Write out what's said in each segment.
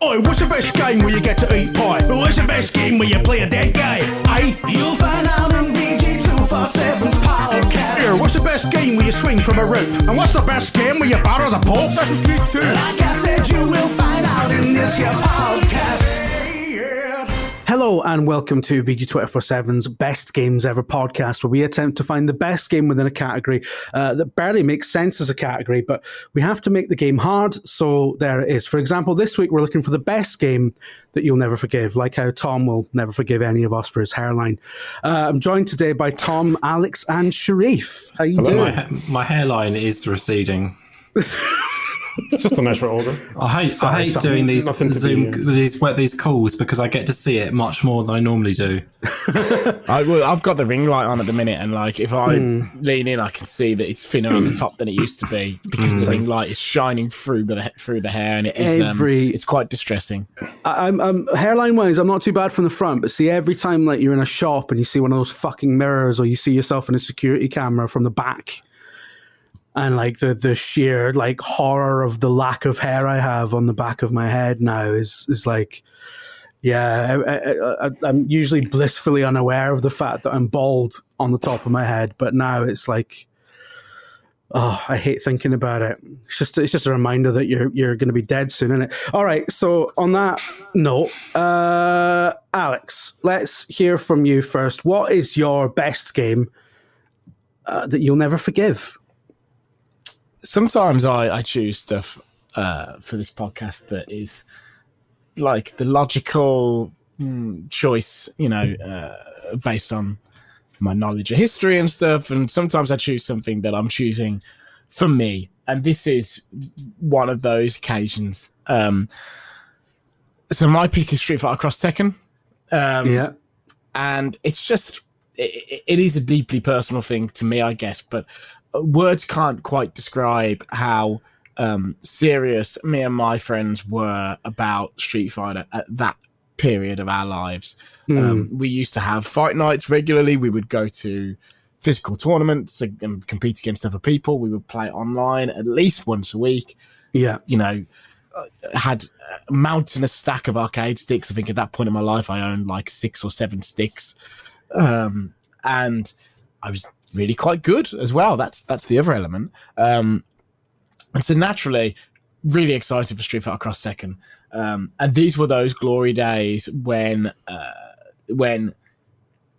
Oi, what's the best game where you get to eat pie? What's the best game where you play a dead guy? You'll find out in VG247's podcast. Here, what's the best game where you swing from a rope? And what's the best game where you batter the Pope? Assassin's Creed 2. Like I said, you will find out in this here podcast. Hello and welcome to VG247's Best Games Ever podcast, where we attempt to find the best game within a category that barely makes sense as a category, but we have to make the game hard, so there it is. For example, this week we're looking for the best game that you'll never forgive, like how Tom will never forgive any of us for his hairline. I'm joined today by Tom, Alex and Sharif. How you doing? My hairline is receding. It's just a natural order. I hate doing these these calls because I get to see it much more than I normally do. I've got the ring light on at the minute, and like if I lean in, I can see that it's thinner on the top than it used to be because the ring light is shining through the hair, and it is it's quite distressing. I'm hairline wise, I'm not too bad from the front, but see, every time like you're in a shop and you see one of those fucking mirrors, or you see yourself in a security camera from the back. And like the sheer like horror of the lack of hair I have on the back of my head now is like, yeah, I'm usually blissfully unaware of the fact that I'm bald on the top of my head, but now it's like, oh, I hate thinking about it. It's just a reminder that you're going to be dead soon, isn't it? All right. So on that note, Alex, let's hear from you first. What is your best game that you'll never forgive? Sometimes I choose stuff for this podcast that is like the logical choice, based on my knowledge of history and stuff. And sometimes I choose something that I'm choosing for me. And this is one of those occasions. So my pick is Street Fighter Cross Tekken. And it's just, it is a deeply personal thing to me, I guess, but words can't quite describe how serious me and my friends were about Street Fighter at that period of our lives. We used to have fight nights regularly. We would go to physical tournaments and compete against other people. We would play online at least once a week. Yeah. Had a mountainous stack of arcade sticks. I think at that point in my life, I owned like 6 or 7 sticks. And I was really quite good as well. That's the other element. And so naturally, really excited for Street Fighter Cross Tekken. And these were those glory days when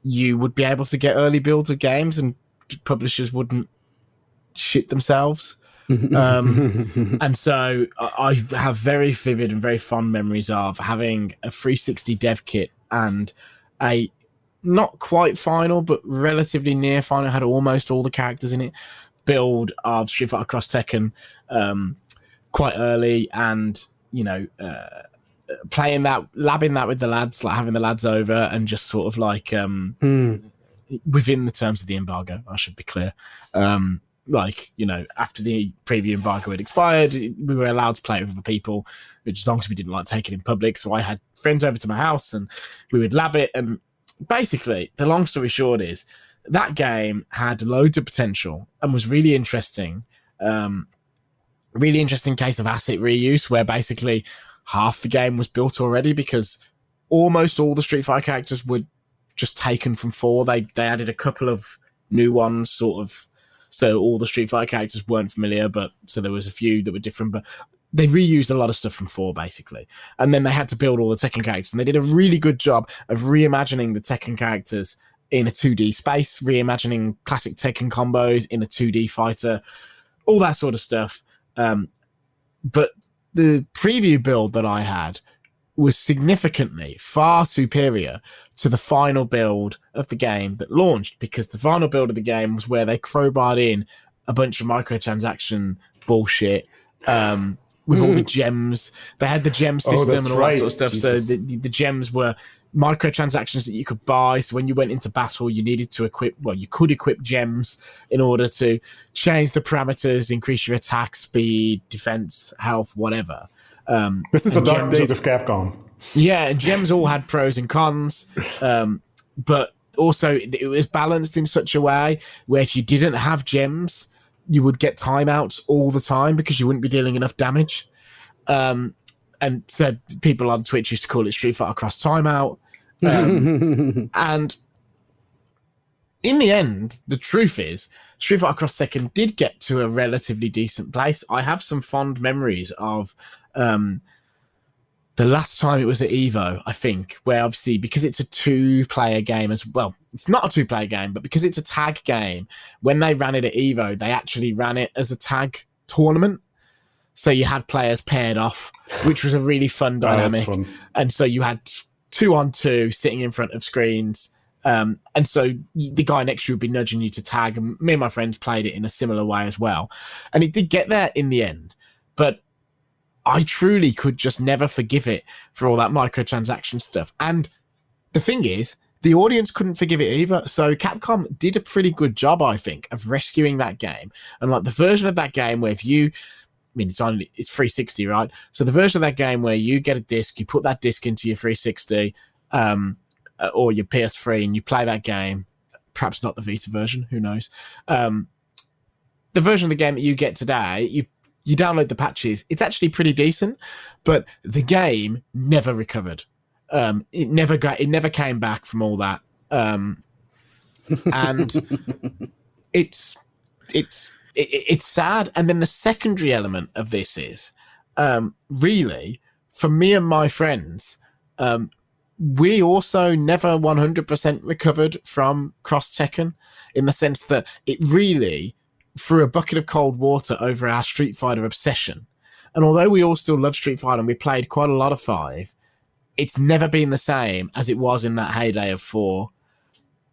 you would be able to get early builds of games and publishers wouldn't shit themselves. And so I have very vivid and very fond memories of having a 360 dev kit and a not quite final, but relatively near final, had almost all the characters in it, build of Street Fighter Cross Tekken quite early, and playing that, labbing that with the lads, like having the lads over, and just sort of like within the terms of the embargo, I should be clear. After the preview embargo had expired, we were allowed to play it with other people, which as long as we didn't like take it in public. So I had friends over to my house and we would lab it, and basically, the long story short is that game had loads of potential and was really interesting. Really interesting case of asset reuse, where basically half the game was built already because almost all the Street Fighter characters were just taken from 4. They added a couple of new ones, sort of, so all the Street Fighter characters weren't familiar, but so there was a few that were different, but they reused a lot of stuff from 4, basically. And then they had to build all the Tekken characters. And they did a really good job of reimagining the Tekken characters in a 2D space, reimagining classic Tekken combos in a 2D fighter, all that sort of stuff. But the preview build that I had was significantly far superior to the final build of the game that launched, because the final build of the game was where they crowbarred in a bunch of microtransaction bullshit, with all the gems. They had the gem system and all that sort of stuff. Jesus. So the gems were microtransactions that you could buy. So when you went into battle, you needed to you could equip gems in order to change the parameters, increase your attack speed, defense, health, whatever. This is the dark days of Capcom. Yeah, and gems all had pros and cons. But also it was balanced in such a way where if you didn't have gems, you would get timeouts all the time because you wouldn't be dealing enough damage. and said people on Twitch used to call it Street Fighter Cross Timeout. And in the end, the truth is, Street Fighter Cross Tekken did get to a relatively decent place. I have some fond memories of the last time it was at Evo, I think, where obviously because it's a 2-player game as well, it's not a 2-player game, but because it's a tag game, when they ran it at Evo, they actually ran it as a tag tournament. So you had players paired off, which was a really fun dynamic. Fun. And so you had 2-on-2 sitting in front of screens. And so the guy next to you would be nudging you to tag. And me and my friends played it in a similar way as well. And it did get there in the end. But I truly could just never forgive it for all that microtransaction stuff. And the thing is, the audience couldn't forgive it either. So Capcom did a pretty good job, I think, of rescuing that game. And like the version of that game where if you, I mean, it's 360, right? So the version of that game where you get a disc, you put that disc into your 360 or your PS3 and you play that game, perhaps not the Vita version, who knows? The version of the game that you get today, you download the patches, it's actually pretty decent, but the game never recovered. It never came back from all that. And it's sad. And then the secondary element of this is really for me and my friends, we also never 100% recovered from Cross Tekken in the sense that it really threw a bucket of cold water over our Street Fighter obsession. And although we all still love Street Fighter and we played quite a lot of 5, it's never been the same as it was in that heyday of 4.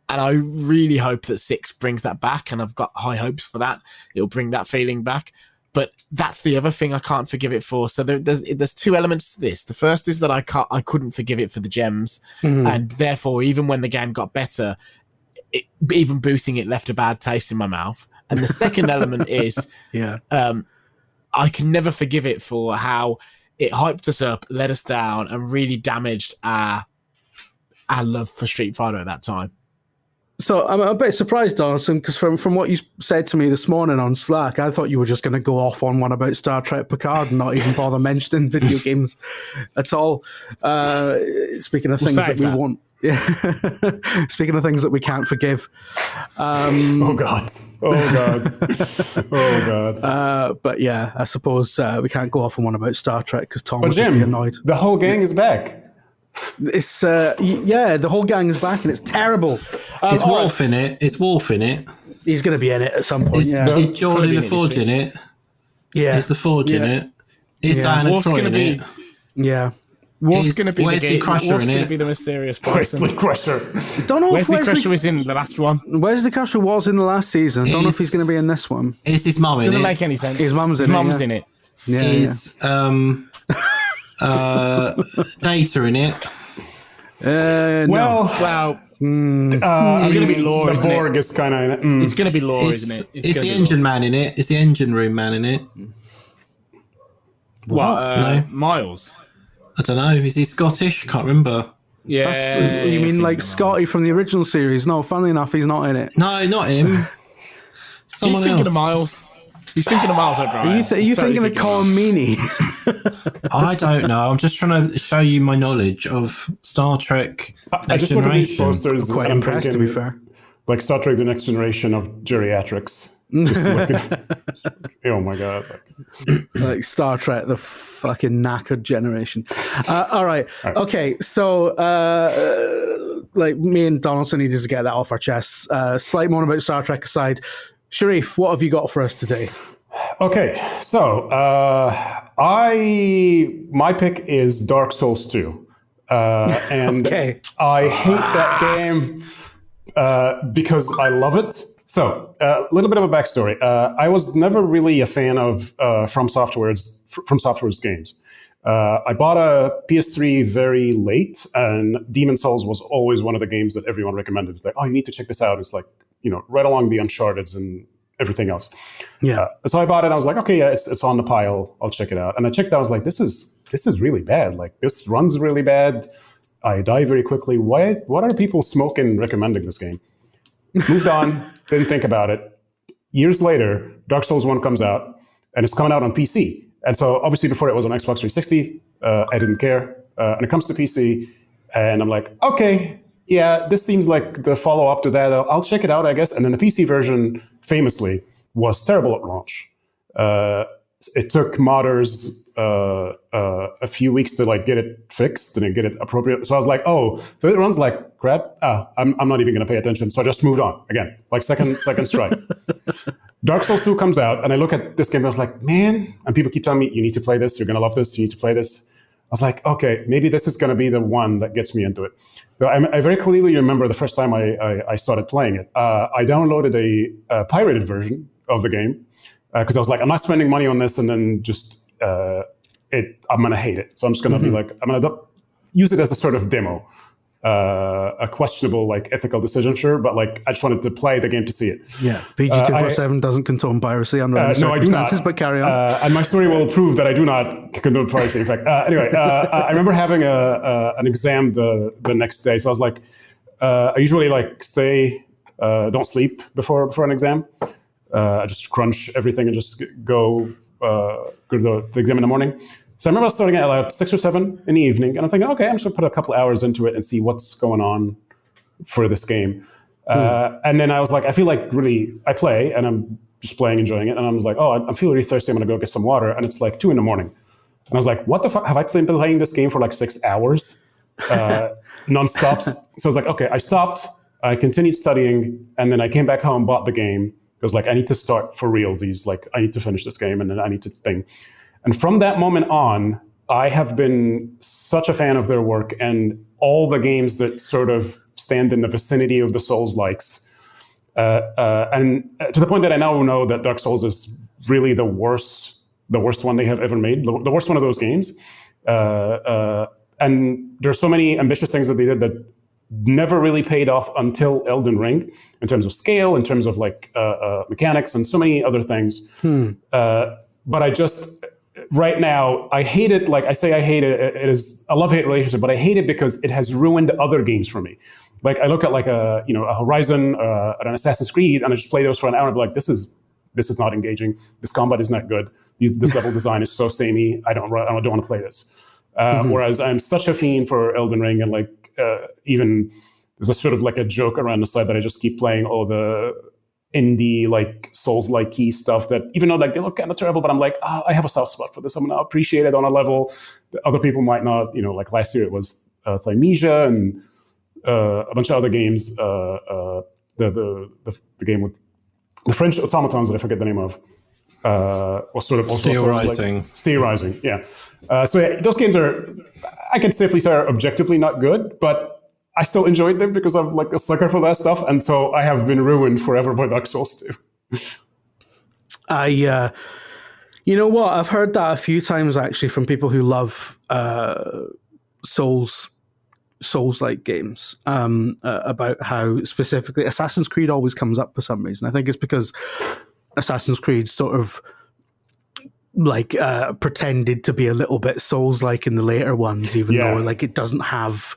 And I really hope that 6 brings that back, and I've got high hopes for that. It'll bring that feeling back. But that's the other thing I can't forgive it for. So there's 2 elements to this. The first is that I couldn't forgive it for the gems, and therefore, even when the game got better, even booting it left a bad taste in my mouth. And the second element is, I can never forgive it for how it hyped us up, let us down, and really damaged our love for Street Fighter at that time. So I'm a bit surprised, Donaldson, because from what you said to me this morning on Slack, I thought you were just going to go off on one about Star Trek Picard and not even bother mentioning video games at all. Speaking of things that we won't. Yeah. Speaking of things that we can't forgive. Oh God. But yeah, I suppose we can't go off on one about Star Trek because Tom but would Jim, be annoyed. The whole gang is back. It's the whole gang is back and it's terrible. Is Worf in it? Is Worf in it? He's going to be in it at some point. Is Geordie the Forge in it? Yeah. Is the Forge in it? Is Diana Troy in it? Yeah. Wolf's going to be Wesley Crusher Wolf's in going it? to be the mysterious person. Wesley Crusher. Don't know if Wesley Crusher was in the last one. Wesley Crusher was in the last season. Don't know if he's going to be in this one. Is his mum in Doesn't it? make any sense. His mum's in it. Yeah. Is Data in it? No. Well, it's going to be Law, the Borg is kind of. it's going to be Law, isn't it? Is the engine man in it? Is the engine room man in it? What? No. Miles? I don't know. Is he Scottish? Can't remember. Yeah. You mean like Scotty from the original series? No, funnily enough, he's not in it. No, not him. Someone He's thinking else. of Miles. He's thinking of Miles O'Brien. Are you thinking of Colin Meaney? I don't know. I'm just trying to show you my knowledge of Star Trek. I just look at these Generation. posters. Quite and I'm impressed, to be fair. Like Star Trek: The Next Generation of geriatrics. Oh my God! Like Star Trek, the fucking knackered generation. All right. Okay. So, like me and Donaldson needed to get that off our chests. Slight moment about Star Trek aside, Sharif, what have you got for us today? Okay, so my pick is Dark Souls 2, and Okay. I hate that game because I love it. So, a little bit of a backstory. I was never really a fan of From Software's games. I bought a PS3 very late, and Demon Souls was always one of the games that everyone recommended. It's like, oh, you need to check this out. It's like, right along the Uncharted's and everything else. Yeah. So I bought it. I was like, okay, yeah, it's on the pile. I'll check it out. And I checked it out. I was like, this is really bad. Like, this runs really bad. I die very quickly. What are people smoking recommending this game? Moved on. Didn't think about it. Years later, Dark Souls 1 comes out, and it's coming out on PC. And so, obviously, before it was on Xbox 360, I didn't care. And it comes to PC, and I'm like, okay, yeah, this seems like the follow-up to that. I'll check it out, I guess. And then the PC version, famously, was terrible at launch. It took modders a few weeks to like get it fixed and get it appropriate. So I was like, oh, so it runs like crap. I'm not even going to pay attention. So I just moved on again, like second strike. Dark Souls 2 comes out, and I look at this game, and I was like, man. And people keep telling me, you need to play this. You're going to love this. You need to play this. I was like, okay, maybe this is going to be the one that gets me into it. So I very clearly remember the first time I started playing it. I downloaded a pirated version of the game because I was like, I'm not spending money on this, and then just I'm going to hate it. So I'm just going to be like, I'm going to use it as a sort of demo. A questionable like ethical decision, sure, but like I just wanted to play the game to see it. Yeah, VG247 doesn't condone piracy under any circumstances, but carry on. And my story will prove that I do not condone piracy. In fact, anyway, I remember having an exam the next day, so I was like, I usually like don't sleep before an exam. I just crunch everything and just go to the exam in the morning. So I remember starting at like 6 or 7 in the evening, and I'm thinking, okay, I'm just going to put a couple hours into it and see what's going on for this game. And then I was like, I feel like really, I play, and I'm just playing, enjoying it, and I was like, oh, I'm feeling really thirsty, I'm going to go get some water, and it's like 2 a.m. And I was like, what the fuck? Have I been playing this game for like 6 hours nonstop? So I was like, okay, I stopped, I continued studying, and then I came back home, bought the game. It was like, I need to start for realsies. Like, I need to finish this game, and then I need to think. And from that moment on, I have been such a fan of their work, and all the games that sort of stand in the vicinity of the Souls-likes. And to the point that I now know that Dark Souls is really the worst one they have ever made, the worst one of those games. And there's so many ambitious things that they did that never really paid off until Elden Ring, in terms of scale, in terms of like mechanics, and so many other things. But I just... Right now, I hate it. Like I say, I hate it. It is a love-hate relationship, but I hate it because it has ruined other games for me. Like I look at like a Horizon, an Assassin's Creed, and I just play those for an hour and be like, this is not engaging. This combat is not good. This level design is so samey. I don't want to play this. Whereas I'm such a fiend for Elden Ring, and like even there's a sort of like a joke around the side that I just keep playing all the indie like Souls-like key stuff that, even though like they look kind of terrible, but I'm like, I have a soft spot for this. I'm gonna appreciate it on a level that other people might not. Like last year it was Thymesia and a bunch of other games. The game with the French automatons that I forget the name of was sort of also Steel Rising. Like, Steel Rising, yeah. So yeah, those games are, I can safely say, are objectively not good, but I still enjoyed them because I'm like a sucker for that stuff, and so I have been ruined forever by Dark Souls 2. You know what? I've heard that a few times actually from people who love Souls-like games about how specifically Assassin's Creed always comes up for some reason. I think it's because Assassin's Creed sort of like pretended to be a little bit Souls-like in the later ones, even though like it doesn't have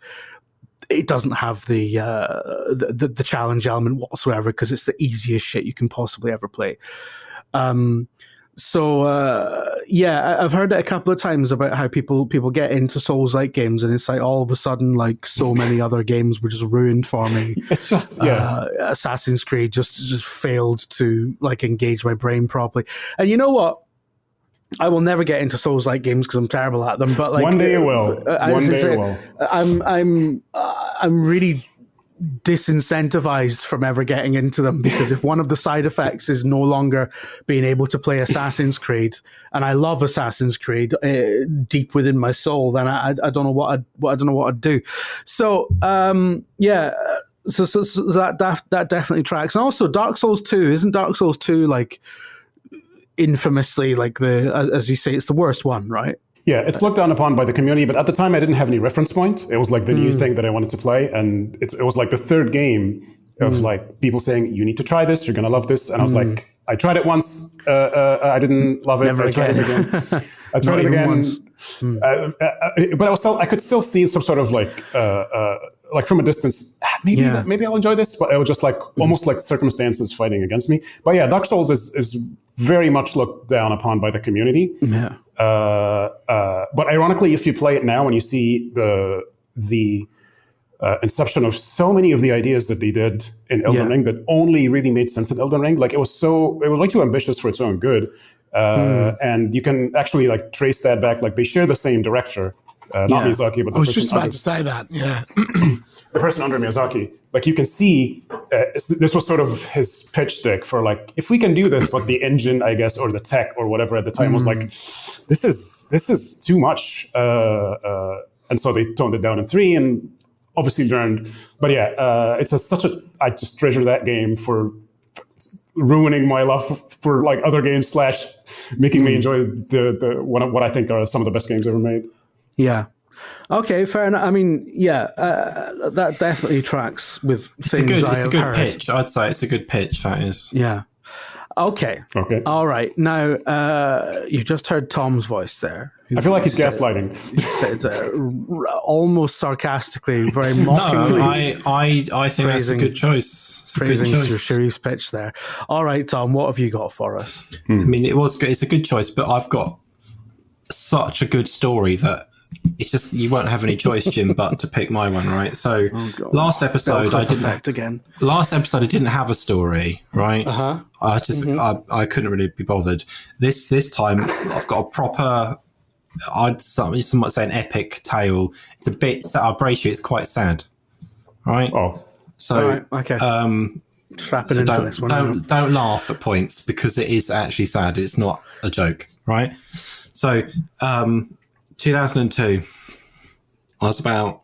the challenge element whatsoever, because it's the easiest shit you can possibly ever play. I've heard it a couple of times about how people get into Souls-like games, and it's like all of a sudden, like so many other games were just ruined for me. It's just Assassin's Creed just failed to like engage my brain properly. And you know what? I will never get into Souls-like games because I'm terrible at them. But like one day you will. I'm really disincentivized from ever getting into them, because if one of the side effects is no longer being able to play Assassin's Creed, and I love Assassin's Creed deep within my soul, then I don't know what I'd do. So So that definitely tracks. And also Dark Souls 2, isn't Dark Souls 2 like infamously like as you say, it's the worst one, right? Yeah, it's looked down upon by the community, but at the time I didn't have any reference point. It was like the new thing that I wanted to play, and it was like the third game of like people saying, you need to try this, you're going to love this. And I was like, I tried it once, I didn't love it. Never tried it again. I tried it again. But I could still see some sort of like from a distance, maybe I'll enjoy this, but it was just like almost like circumstances fighting against me. But yeah, Dark Souls is very much looked down upon by the community. Yeah. But ironically, if you play it now and you see the inception of so many of the ideas that they did in Elden Ring that only really made sense in Elden Ring, like it was like too ambitious for its own good. And you can actually like trace that back. Like they share the same director, not Miyazaki, but I was just about to say that. Yeah. the person under Miyazaki. Like you can see, this was sort of his pitch deck for like, if we can do this, but the engine, I guess, or the tech or whatever at the time was like, this is too much. And so they toned it down in 3 and obviously learned. But yeah, I just treasure that game for ruining my love for like other games / making me enjoy what I think are some of the best games ever made. Yeah. Okay, fair enough. I mean, that definitely tracks with things I have heard. It's a good pitch. I'd say it's a good pitch, that is. Yeah. Okay. All right. Now, you've just heard Tom's voice there. I feel like he's gaslighting. He said, almost sarcastically, very mockingly. No, I think that's a good choice. Praising Cherie's pitch there. All right, Tom, what have you got for us? I mean, it's a good choice, but I've got such a good story that it's just you won't have any choice, Jim, but to pick my one, right? So last episode I didn't have a story, right? I just I couldn't really be bothered. This time I've got a proper, some might say an epic tale. It's a bit, I'll brace you, it's quite sad, right? So okay. Strapping in for this one. Don't laugh at points because it is actually sad. It's not a joke, right? So 2002, I was about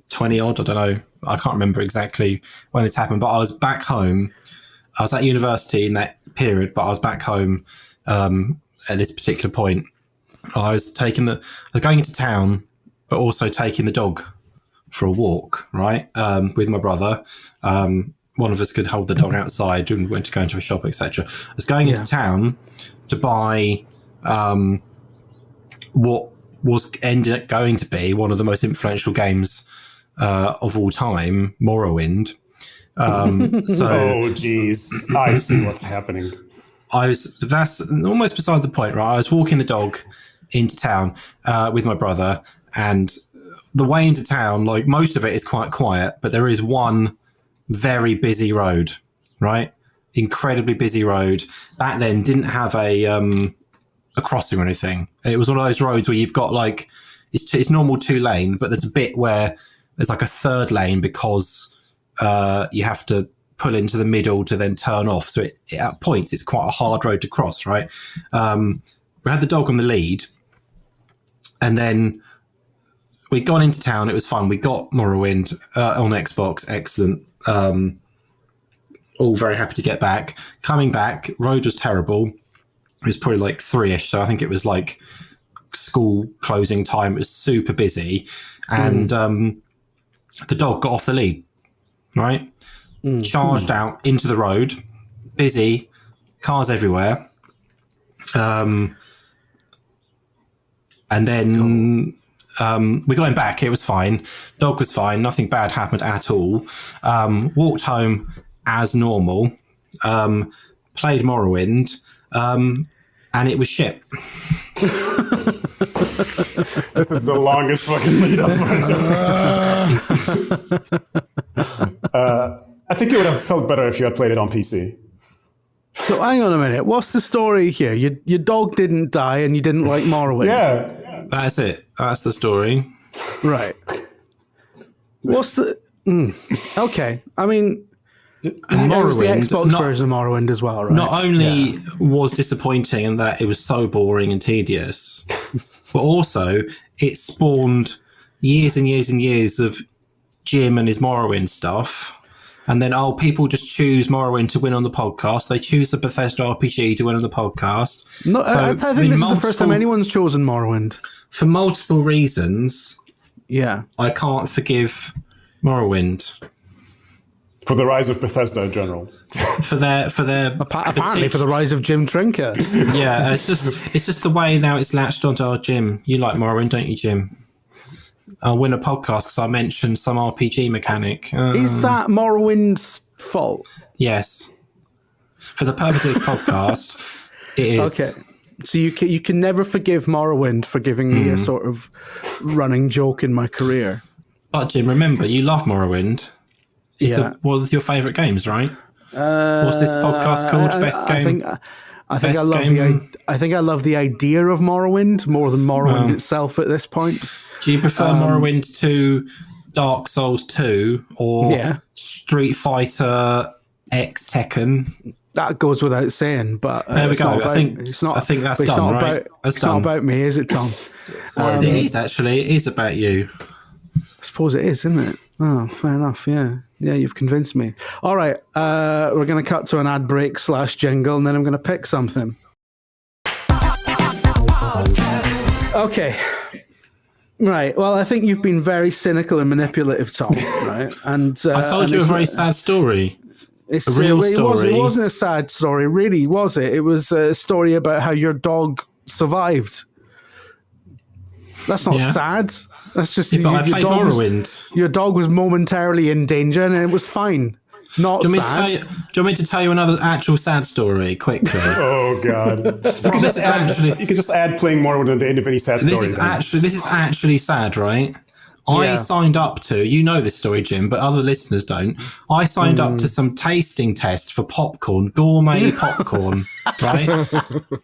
20 odd, I don't know, I can't remember exactly when this happened, but I was back home. I was at university in that period, but I was back home at this particular point. I was going into town, but also taking the dog for a walk, right, with my brother. One of us could hold the dog outside and went to go into a shop, etc. I was going into town to buy what ended up going to be one of the most influential games of all time, Morrowind. Oh, geez. I see what's happening. That's almost beside the point, right? I was walking the dog into town with my brother, and the way into town, like most of it is quite quiet, but there is one very busy road, right? Incredibly busy road. Back then didn't have a crossing or anything. It was one of those roads where you've got like, it's normal 2-lane, but there's a bit where there's like a 3rd lane because you have to pull into the middle to then turn off. So at points, it's quite a hard road to cross, right? We had the dog on the lead, and then we'd gone into town. It was fun. We got Morrowind on Xbox. Excellent. All very happy to get back. Coming back, road was terrible. It was probably like 3-ish, so I think it was like school closing time. It was super busy, and the dog got off the lead, right? Charged out into the road, busy, cars everywhere. And then we got him back. It was fine. Dog was fine. Nothing bad happened at all. Walked home as normal. Played Morrowind. And it was shit. This is the longest fucking lead up version. I think it would have felt better if you had played it on PC. So hang on a minute. What's the story here? Your dog didn't die and you didn't like Morrowind. Yeah. That's it. That's the story. Right. What's the... Okay. I mean... And it was the Xbox version of Morrowind as well, right? Not only was disappointing in that it was so boring and tedious, but also it spawned years and years and years of Jim and his Morrowind stuff. And then, people just choose Morrowind to win on the podcast. They choose the Bethesda RPG to win on the podcast. No, so, I think this is the first time anyone's chosen Morrowind. For multiple reasons, yeah, I can't forgive Morrowind. For the rise of Bethesda in general. for their apparently for the rise of Jim Trinker. Yeah, it's just the way now it's latched onto our Jim. You like Morrowind, don't you, Jim? I'll win a podcast because I mentioned some RPG mechanic. Is that Morrowind's fault? Yes. For the purpose of this podcast, it is. Okay. So you can never forgive Morrowind for giving me a sort of running joke in my career. But Jim, remember, you love Morrowind. It's Yeah. one of your favourite games, right? What's this podcast called? Best game? I think I love the idea of Morrowind more than Morrowind itself at this point. Do you prefer Morrowind to Dark Souls 2 or Street Fighter X Tekken? That goes without saying, but there we go. I think that's done, right? It's not about me, is it, Tom? It is actually. It is about you. I suppose it is, isn't it? Oh, fair enough. Yeah, you've convinced me. All right, we're going to cut to an ad break / jingle, and then I'm going to pick something. Okay. Right. Well, I think you've been very cynical and manipulative, Tom. Right? And I told you a very sad story. It's a real story. It wasn't a sad story, really, was it? It was a story about how your dog survived. That's not sad. That's just your dog was momentarily in danger, and it was fine. Not sad. Do you want me to tell you another actual sad story quickly? Oh God! You could just add playing more at the end of any sad story. This is actually sad, right? I signed up to, you know this story, Jim, but other listeners don't. I signed up to some tasting tests for popcorn, gourmet popcorn, right?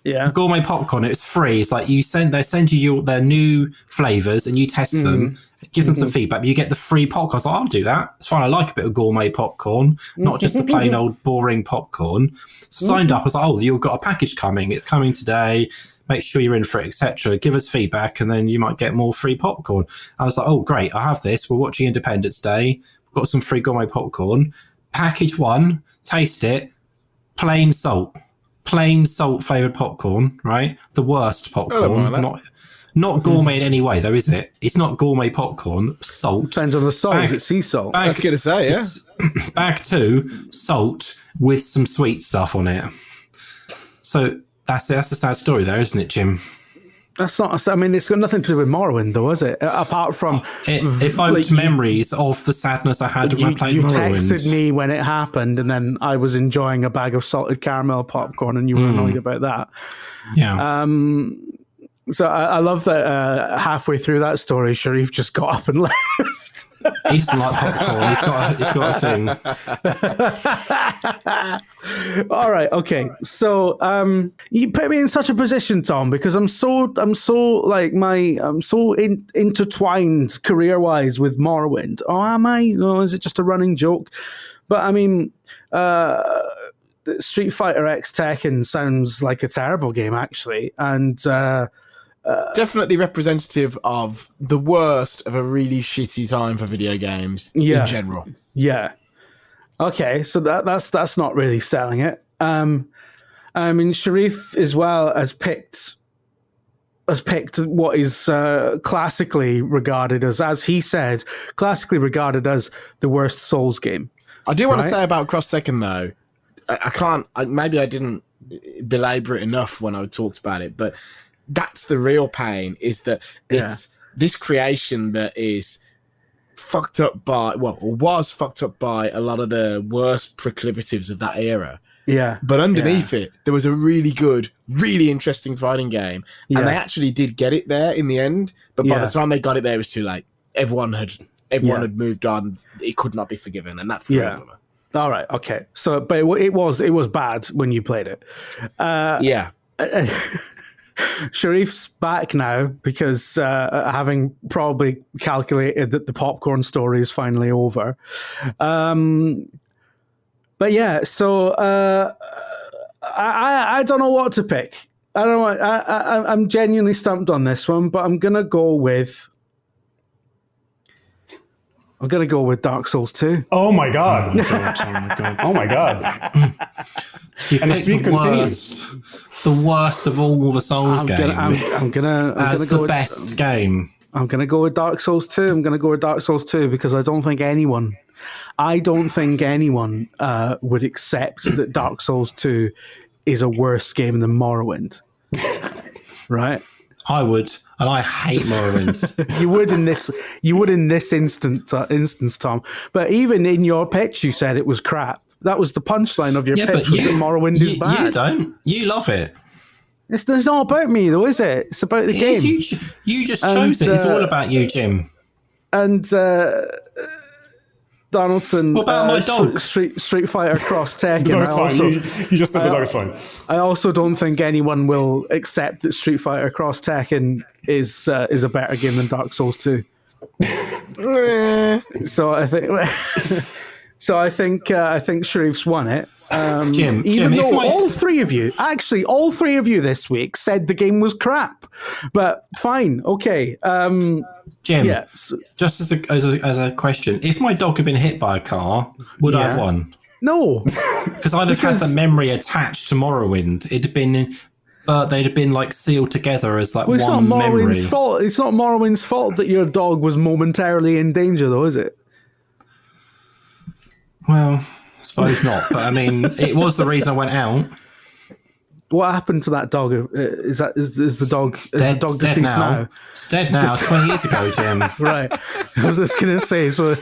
Yeah. Gourmet popcorn, it's free. It's like they send you their new flavors and you test them, give them some feedback, but you get the free popcorn. I was like, I'll do that. It's fine. I like a bit of gourmet popcorn, not just the plain old boring popcorn. So I signed up. I was like, oh, you've got a package coming. It's coming today. Make sure you're in for it, etc. Give us feedback, and then you might get more free popcorn. I was like, oh, great, I have this. We're watching Independence Day. We've got some free gourmet popcorn. Package 1, taste it, plain salt flavoured popcorn, right? The worst popcorn. Not gourmet in any way, though, is it? It's not gourmet popcorn. Salt. Depends on the salt. It's sea salt. I was going to say, yeah. Bag 2, salt with some sweet stuff on it. So... That's a sad story there, isn't it, Jim? That's not. I mean, it's got nothing to do with Morrowind, though, is it? Apart from it evoked memories of the sadness I had when I played Morrowind. You texted me when it happened, and then I was enjoying a bag of salted caramel popcorn, and you were annoyed about that. Yeah. So I love that halfway through that story, Sharif just got up and left. He doesn't like popcorn. He's got a thing. All right. Okay. So you put me in such a position, Tom, because I'm so intertwined career-wise with Morrowind. Oh, am I? No, is it just a running joke? But I mean, Street Fighter X Tekken sounds like a terrible game, actually, and. Definitely representative of the worst of a really shitty time for video games in general. Yeah. Okay, so that's not really selling it. I mean, Sharif as well has picked what is classically regarded as he said, classically regarded as the worst Souls game. I do want to say about Cross Tekken though. Maybe I didn't belabor it enough when I talked about it, but. That's the real pain, is that it's this creation that is fucked up by, was fucked up by a lot of the worst proclivities of that era. Yeah. But underneath it, there was a really good, really interesting fighting game. And they actually did get it there in the end. But by the time they got it there, it was too late. Everyone had moved on. It could not be forgiven. And that's the real bummer. All right. Okay. So, but it was bad when you played it. Yeah. Sharif's back now because having probably calculated that the popcorn story is finally over. But yeah, so I don't know what to pick. I don't know. I'm genuinely stumped on this one, but I'm gonna go with Dark Souls 2. Oh my god! Oh my god! And it's the worst of all the Souls games. I'm gonna go with best game. I'm gonna go with Dark Souls 2. I'm gonna go with Dark Souls 2 because I don't think anyone would accept that Dark Souls 2 is a worse game than Morrowind. Right? I would, and I hate Morrowind. You would in this instance, Tom. But even in your pitch, you said it was crap. That was the punchline of your pitch. Morrowind is bad. You don't. You love it. It's not about me, though, is it? It's about the game. You just chose it. It's all about you, Jim. And Donaldson. What about my dog? Street Fighter Cross Tekken. The dog's fine. You just said the dog's fine. I also don't think anyone will accept that Street Fighter Cross Tekken is a better game than Dark Souls 2. So I think Sharif's won it. Jim, though all three of you this week said the game was crap, but fine, okay. Jim, yeah. Just as a question, if my dog had been hit by a car, would I have won? No, because I'd have had the memory attached to Morrowind. They'd have been like sealed together as like one memory. It's not Morrowind's fault that your dog was momentarily in danger, though, is it? Well, I suppose not. But I mean, it was the reason I went out. What happened to that dog? Is the dog deceased now? It's dead now. 20 years ago, Jim. Right. I was just going to say, so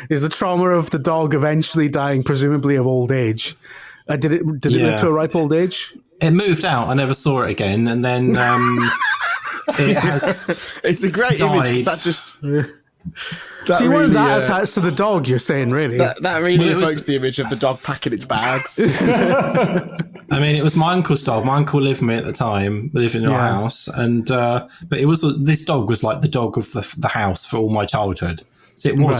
is the trauma of the dog eventually dying, presumably of old age? Did it live to a ripe old age? It moved out. I never saw it again, and then it has. It's a great died. image. That just. So you weren't that attached to the dog, you're saying, really? That really evokes the image of the dog packing its bags. I mean, it was my uncle's dog. My uncle lived with me at the time, lived in our house, and but this dog was like the dog of the house for all my childhood. So it was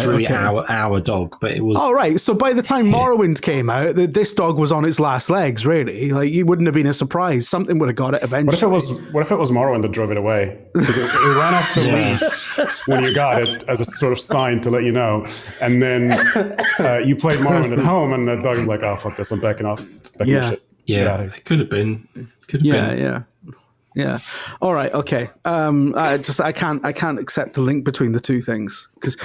our dog, but it was. Oh, right. So by the time Morrowind came out, this dog was on its last legs, really. Like, it wouldn't have been a surprise. Something would have got it eventually. What if it was Morrowind that drove it away? Because it ran off the leash when you got it as a sort of sign to let you know. And then you played Morrowind at home, and the dog was like, "Oh, fuck this! I'm backing off." Shit. Yeah, it could have been. Yeah. All right. Okay. I can't accept the link between the two things, because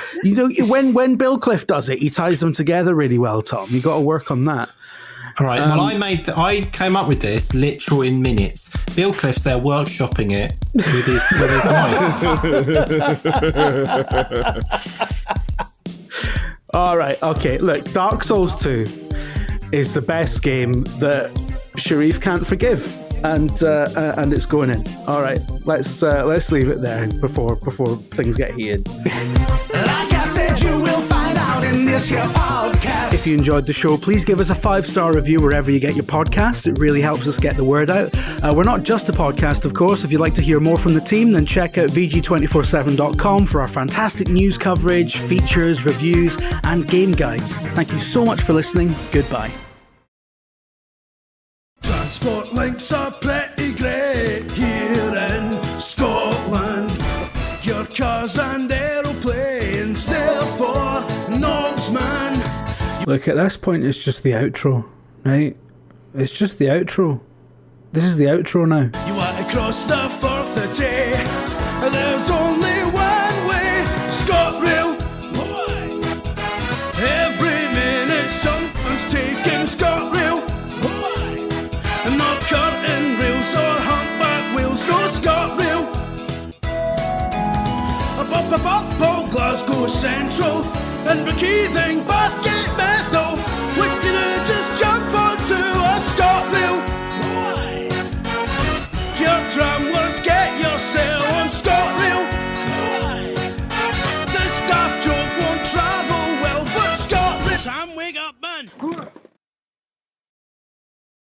when Bill Cliff does it, he ties them together really well. Tom, you got to work on that. All right. Well, I came up with this literal in minutes. Bill Cliff's there workshopping it with his wife. All right. Okay. Look, Dark Souls 2 is the best game that Sharif can't forgive. And it's going in. All right, let's leave it there before things get heated. Like I said, you will find out in this here podcast. If you enjoyed the show, please give us a 5-star review wherever you get your podcast. It really helps us get the word out. We're not just a podcast, of course. If you'd like to hear more from the team, then check out VG247.com for our fantastic news coverage, features, reviews, and game guides. Thank you so much for listening. Goodbye. Transport links are pretty great here in Scotland. Your cars and aeroplanes, therefore, knobs, man. Look, at this point, it's just the outro, right? It's just the outro. This is the outro now. You want to cross the Firth of Tay? There's only one way, ScotRail. Every minute someone's taking ScotRail. Not curtain rails or humpback wheels, no ScotRail. Up, Glasgow Central, and Rekeithing, Bathgate,